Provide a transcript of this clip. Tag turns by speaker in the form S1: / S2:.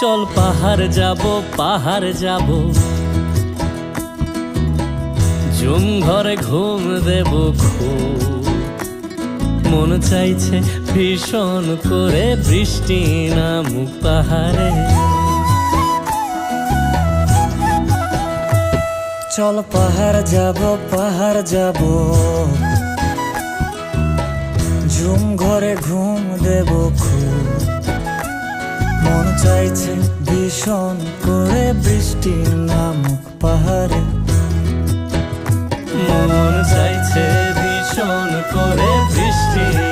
S1: চল পাহাড় যাব ঝুম ঘরে ঘুম দেব খুব। মন চাইছে ভীষণ করে বৃষ্টি নামুক পাহাড়ে।
S2: চল পাহাড় যাব ঝুম ঘরে ঘুম দেব খুব। মন চাইছে ভীষণ করে বৃষ্টি নামুক পাহাড়ে।
S1: মন চাইছে ভীষণ করে বৃষ্টি